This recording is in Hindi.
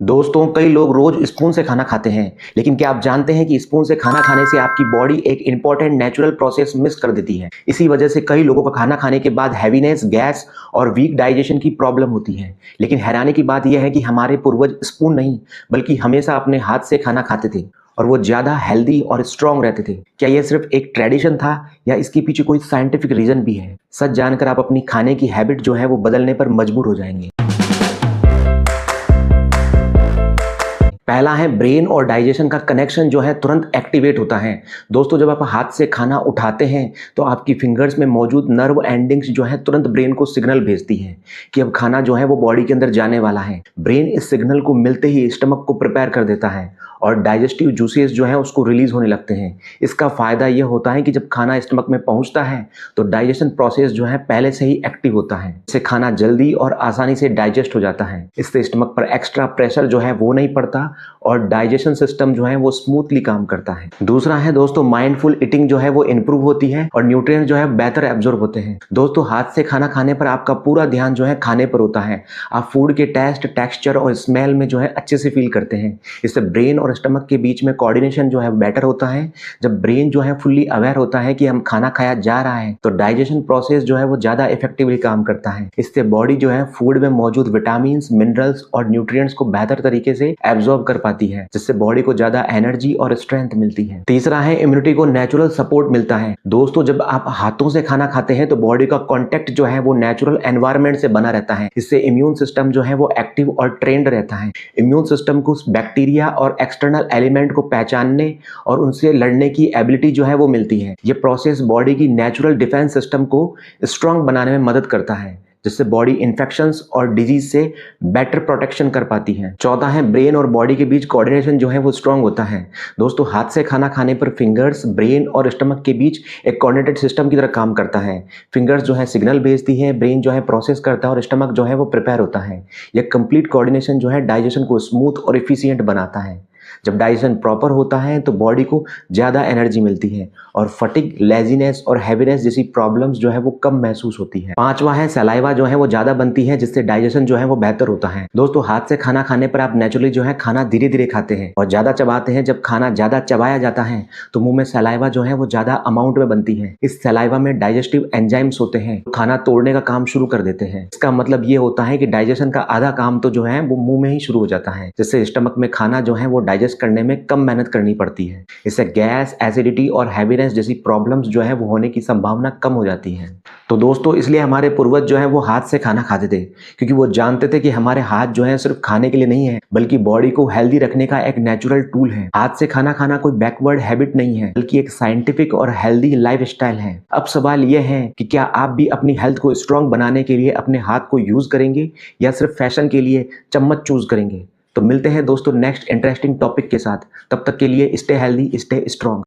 दोस्तों, कई लोग रोज स्पून से खाना खाते हैं, लेकिन क्या आप जानते हैं कि स्पून से खाना खाने से आपकी बॉडी एक इंपॉर्टेंट नेचुरल प्रोसेस मिस कर देती है। इसी वजह से कई लोगों को खाना खाने के बाद हैवीनेस, गैस और वीक डाइजेशन की प्रॉब्लम होती है। लेकिन हैरानी की बात यह है कि हमारे पूर्वज स्पून नहीं बल्कि हमेशा अपने हाथ से खाना खाते थे और वो ज्यादा हेल्दी और स्ट्रांग रहते थे। क्या यह सिर्फ एक ट्रेडिशन था या इसके पीछे कोई साइंटिफिक रीजन भी है? सच जानकर आप अपनी खाने की हैबिट जो है वो बदलने पर मजबूर हो जाएंगे। पहला है, ब्रेन और डाइजेशन का कनेक्शन जो है तुरंत एक्टिवेट होता है। दोस्तों, जब आप हाथ से खाना उठाते हैं तो आपकी फिंगर्स में मौजूद नर्व एंडिंग्स जो है तुरंत ब्रेन को सिग्नल भेजती हैं कि अब खाना जो है वो बॉडी के अंदर जाने वाला है। ब्रेन इस सिग्नल को मिलते ही स्टमक को प्रिपेयर कर देता है और डाइजेस्टिव जूसेस जो है उसको रिलीज होने लगते हैं। इसका फायदा यह होता है कि जब खाना स्टमक में पहुंचता है तो डाइजेशन प्रोसेस जो है पहले से ही एक्टिव होता है। इससे खाना जल्दी और आसानी से डाइजेस्ट हो जाता है। इससे स्टमक पर एक्स्ट्रा प्रेशर जो है वो नहीं पड़ता और डाइजेशन सिस्टम जो है वो स्मूथली काम करता है। दूसरा है दोस्तों, माइंडफुल ईटिंग जो है वो इंप्रूव होती है और न्यूट्रिएंट जो है बेहतर एब्जॉर्ब होते हैं। दोस्तों, हाथ से खाना खाने पर आपका पूरा ध्यान जो है खाने पर होता है। आप फूड के टेस्ट, टेक्सचर और स्मेल में जो है अच्छे से फील करते हैं। इससे ब्रेन और स्टमक के बीच में कोऑर्डिनेशन जो है बेटर होता है। जब ब्रेन जो है फुल्ली अवेयर होता है कि हम खाना खाया जा रहा है तो डाइजेशन प्रोसेस जो है वो ज्यादा इफेक्टिवली काम करता है। इससे बॉडी जो है फूड में मौजूद विटामिन, मिनरल्स और न्यूट्रिएंट्स को बेहतर तरीके से एब्जॉर्ब कर पाती है, जिससे बॉडी को ज्यादा एनर्जी और स्ट्रेंथ मिलती है। तीसरा है, इम्यूनिटी को नेचुरल सपोर्ट मिलता है। दोस्तों, जब आप हाथों से खाना खाते हैं तो बॉडी का कॉन्टेक्ट जो है वो नेचुरल एनवायरनमेंट से बना रहता है। इससे इम्यून सिस्टम जो है वो एक्टिव और ट्रेंड रहता है। इम्यून सिस्टम को बैक्टीरिया और एक्सटर्नल एलिमेंट को पहचानने और उनसे लड़ने की एबिलिटी जो है वो मिलती है। ये प्रोसेस बॉडी की नेचुरल डिफेंस सिस्टम को स्ट्रांग बनाने में मदद करता है, जिससे बॉडी इन्फेक्शंस और डिजीज से बेटर प्रोटेक्शन कर पाती है। चौथा है, ब्रेन और बॉडी के बीच कोऑर्डिनेशन जो है वो स्ट्रांग होता है। दोस्तों, हाथ से खाना खाने पर फिंगर्स, ब्रेन और स्टमक के बीच एक कोऑर्डिनेटेड सिस्टम की तरह काम करता है। फिंगर्स जो है सिग्नल भेजती है, ब्रेन जो है प्रोसेस करता है और स्टमक जो है वो प्रिपेयर होता है। यह कंप्लीट कोऑर्डिनेशन जो है डाइजेशन को स्मूथ और इफिशियंट बनाता है। जब डाइजेशन प्रॉपर होता है तो बॉडी को ज़्यादा एनर्जी मिलती है और फटिग, लेजीनेस और हैवीनेस जैसी प्रॉब्लम्स जो है वो कम महसूस होती है। पांचवा है, सलाइवा जो है वो ज़्यादा बनती है, जिससे डाइजेशन जो है वो बेहतर होता है। दोस्तों, हाथ से खाना खाने पर आप नेचुरली जो है खाना धीरे धीरे खाते हैं और ज़्यादा चबाते हैं। जब खाना ज़्यादा चबाया जाता है तो मुंह में सलाइवा जो है वो ज़्यादा अमाउंट में बनती है। इस सलाइवा में डाइजेस्टिव एंजाइम्स होते हैं तो खाना तोड़ने का काम शुरू कर देते हैं। इसका मतलब ये होता है कि डाइजेशन का आधा काम तो जो है वो मुंह में ही शुरू हो जाता है, जिससे स्टमक में खाना जो है वो डाइजेस्ट करने में कम मेहनत करनी पड़ती है। इससे गैस, एसिडिटी और हैवीनेस जैसी प्रॉब्लम्स जो है वो होने की संभावना कम हो जाती है। तो दोस्तों, इसलिए हमारे पूर्वज जो है वो हाथ से खाना खाते थे, क्योंकि वो जानते थे कि हमारे हाथ जो है सिर्फ खाने के लिए नहीं है बल्कि बॉडी को हेल्दी रखने का एक नेचुरल टूल है। हाथ से खाना खाना कोई बैकवर्ड हैबिट नहीं है बल्कि एक साइंटिफिक और हेल्दी लाइफ स्टाइल है। अब सवाल यह है कि क्या आप भी अपनी हेल्थ को स्ट्रांग बनाने के लिए अपने हाथ को यूज करेंगे या सिर्फ फैशन के लिए चम्मच चूज करेंगे? तो मिलते हैं दोस्तों नेक्स्ट इंटरेस्टिंग टॉपिक के साथ। तब तक के लिए स्टे हेल्दी, स्टे स्ट्रांग।